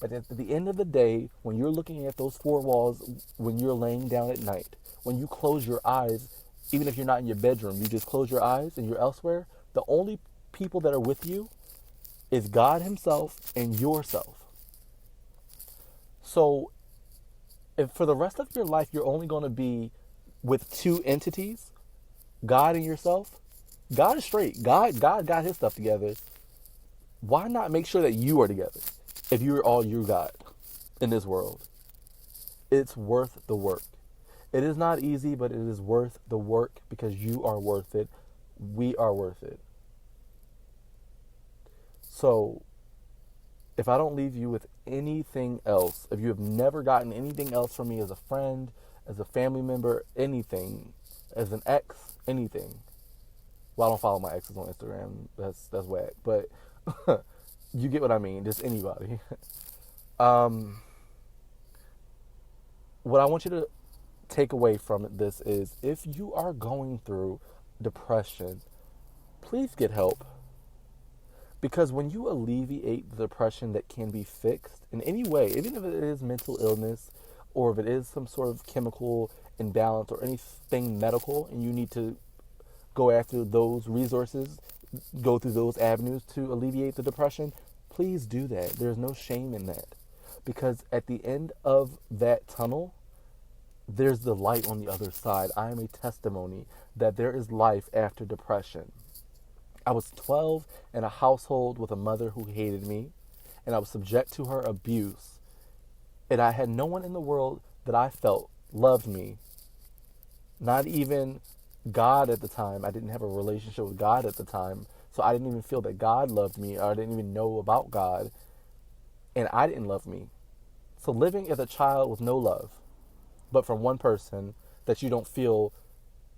But at the end of the day, when you're looking at those four walls, when you're laying down at night, when you close your eyes, even if you're not in your bedroom, you just close your eyes and you're elsewhere, the only people that are with you is God Himself and yourself. So, if for the rest of your life you're only going to be with two entities, God and yourself, God is straight. God got His stuff together. Why not make sure that you are together if you're all you got in this world? It's worth the work. It is not easy, but it is worth the work because you are worth it. We are worth it. So, if I don't leave you with anything else, if you have never gotten anything else from me as a friend, as a family member, anything, as an ex, anything. Well, I don't follow my exes on Instagram. That's whack. But you get what I mean. Just anybody. um, what I want you to take away from this is if you are going through depression, please get help. Because when you alleviate the depression that can be fixed in any way, even if it is mental illness or if it is some sort of chemical imbalance or anything medical, and you need to go after those resources, go through those avenues to alleviate the depression, please do that. There's no shame in that. Because at the end of that tunnel, there's the light on the other side. I am a testimony that there is life after depression. I was 12 in a household with a mother who hated me, and I was subject to her abuse. And I had no one in the world that I felt loved me. Not even God at the time. I didn't have a relationship with God at the time. So I didn't even feel that God loved me, or I didn't even know about God. And I didn't love me. So living as a child with no love, but from one person that you don't feel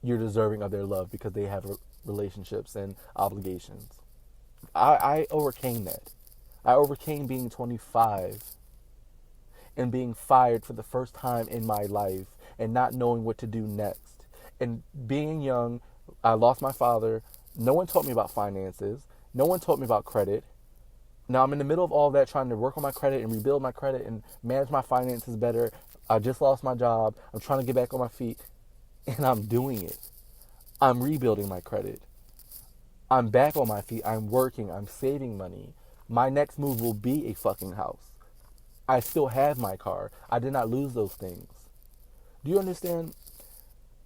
you're deserving of their love because they have relationships and obligations. I overcame that. I overcame being 25 and being fired for the first time in my life and not knowing what to do next. And being young, I lost my father. No one taught me about finances. No one taught me about credit. Now I'm in the middle of all of that trying to work on my credit and rebuild my credit and manage my finances better. I just lost my job. I'm trying to get back on my feet and I'm doing it. I'm rebuilding my credit. I'm back on my feet. I'm working. I'm saving money. My next move will be a fucking house. I still have my car. I did not lose those things. Do you understand?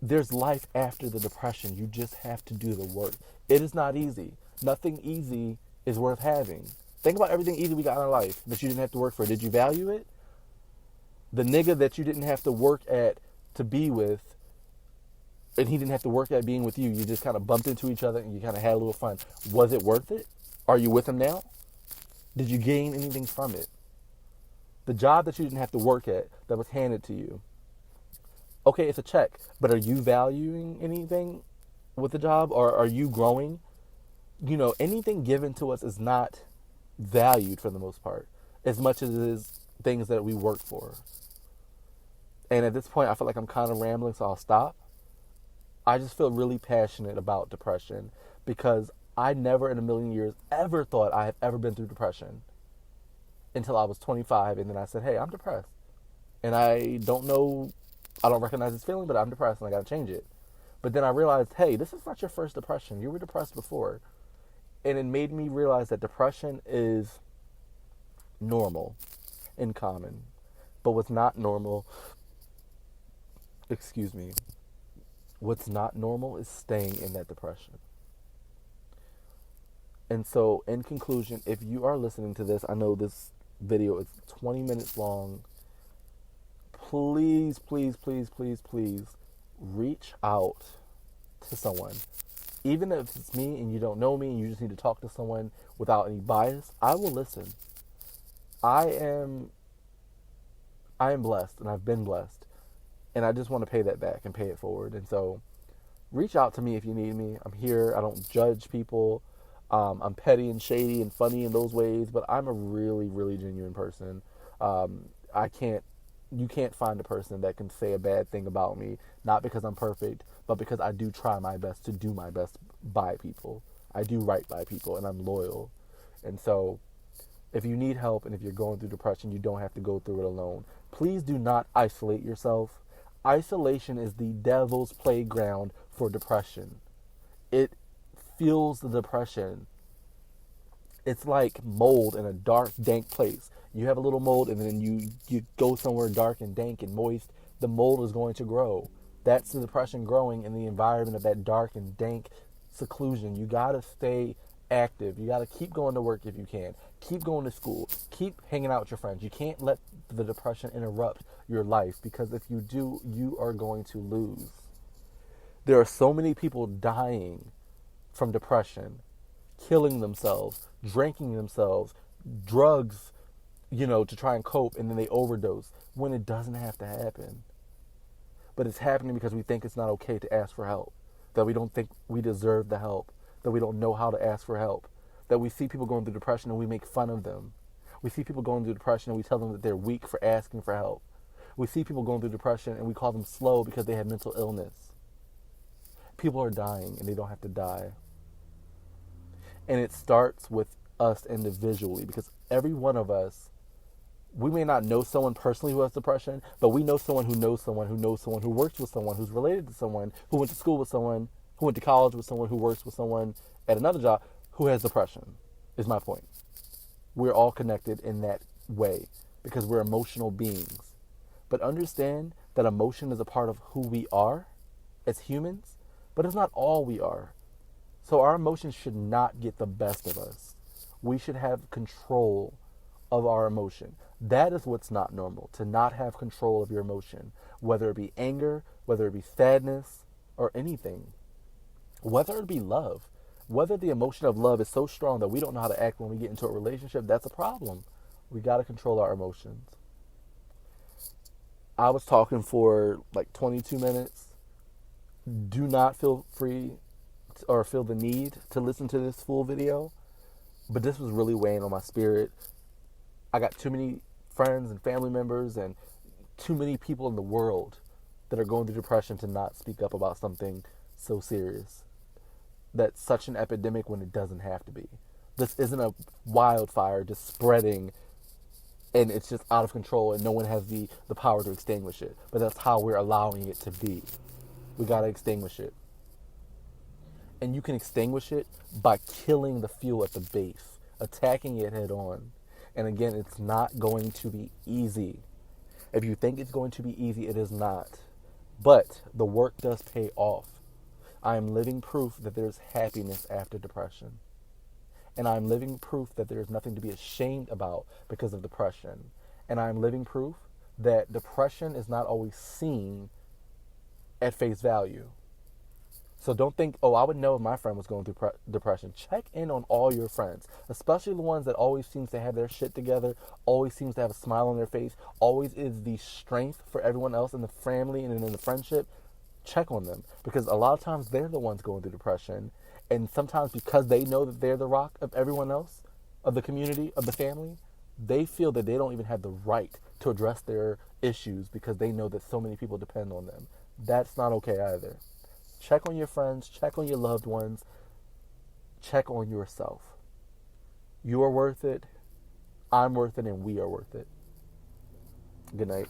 There's life after the depression. You just have to do the work. It is not easy. Nothing easy is worth having. Think about everything easy we got in our life that you didn't have to work for. Did you value it? The nigga that you didn't have to work at to be with, and he didn't have to work at being with you. You just kind of bumped into each other and you kind of had a little fun. Was it worth it? Are you with him now? Did you gain anything from it? The job that you didn't have to work at that was handed to you. Okay, it's a check, but are you valuing anything with the job, or are you growing? You know, anything given to us is not valued for the most part as much as it is things that we work for. And at this point, I feel like I'm kind of rambling, so I'll stop. I just feel really passionate about depression because I never in a million years ever thought I have ever been through depression until I was 25. And then I said, hey, I'm depressed. And I don't recognize this feeling, but I'm depressed and I got to change it. But then I realized, hey, this is not your first depression. You were depressed before. And it made me realize that depression is normal and common. But what's not normal, excuse me, what's not normal is staying in that depression. And so, in conclusion, if you are listening to this, I know this video is 20 minutes long. Please, please, please, please, please reach out to someone. Even if it's me and you don't know me and you just need to talk to someone without any bias, I will listen. I am blessed and I've been blessed. And I just want to pay that back and pay it forward. And so reach out to me if you need me. I'm here. I don't judge people. I'm petty and shady and funny in those ways, but I'm a really, really genuine person. You can't find a person that can say a bad thing about me, not because I'm perfect, but because I do try my best to do my best by people. I do right by people and I'm loyal. And so If you need help and if you're going through depression, you don't have to go through it alone. Please do not isolate yourself. Isolation is the devil's playground for depression. It fuels the depression. It's like mold in a dark, dank place. You have a little mold and then you go somewhere dark and dank and moist, the mold is going to grow. That's the depression growing in the environment of that dark and dank seclusion. You got to stay active. You got to keep going to work if you can. Keep going to school. Keep hanging out with your friends. You can't let the depression interrupt your life, because if you do, you are going to lose. There are so many people dying from depression, killing themselves, drinking themselves, drugs, to try and cope, and then they overdose when it doesn't have to happen. But it's happening because we think it's not okay to ask for help, that we don't think we deserve the help, that we don't know how to ask for help, that we see people going through depression and we make fun of them. We see people going through depression and we tell them that they're weak for asking for help. We see people going through depression and we call them slow because they have mental illness. People are dying and they don't have to die. And it starts with us individually, because every one of us, we may not know someone personally who has depression, but we know someone who knows someone who knows someone who works with someone who's related to someone who went to school with someone who went to college with someone who works with someone at another job who has depression, is my point. We're all connected in that way because we're emotional beings. But understand that emotion is a part of who we are as humans, but it's not all we are. So our emotions should not get the best of us. We should have control of our emotion. That is what's not normal, to not have control of your emotion, whether it be anger, whether it be sadness, or anything. Whether it be love, whether the emotion of love is so strong that we don't know how to act when we get into a relationship, that's a problem. We got to control our emotions. I was talking for like 22 minutes. Do not feel free or feel the need to listen to this full video, but this was really weighing on my spirit. I got too many friends and family members and too many people in the world that are going through depression to not speak up about something so serious. That's such an epidemic when it doesn't have to be. This isn't a wildfire just spreading and it's just out of control and no one has the power to extinguish it. But that's how we're allowing it to be. We got to extinguish it. And you can extinguish it by killing the fuel at the base, attacking it head on. And again, it's not going to be easy. If you think it's going to be easy, it is not. But the work does pay off. I am living proof that there's happiness after depression. And I'm living proof that there's nothing to be ashamed about because of depression. And I'm living proof that depression is not always seen at face value. So don't think, I would know if my friend was going through depression. Check in on all your friends, especially the ones that always seems to have their shit together, always seems to have a smile on their face, always is the strength for everyone else in the family and in the friendship. Check on them, because a lot of times they're the ones going through depression. And sometimes because they know that they're the rock of everyone else, of the community, of the family, they feel that they don't even have the right to address their issues because they know that so many people depend on them. That's not okay either. Check on your friends, check on your loved ones, check on yourself. You are worth it, I'm worth it, and we are worth it. Good night.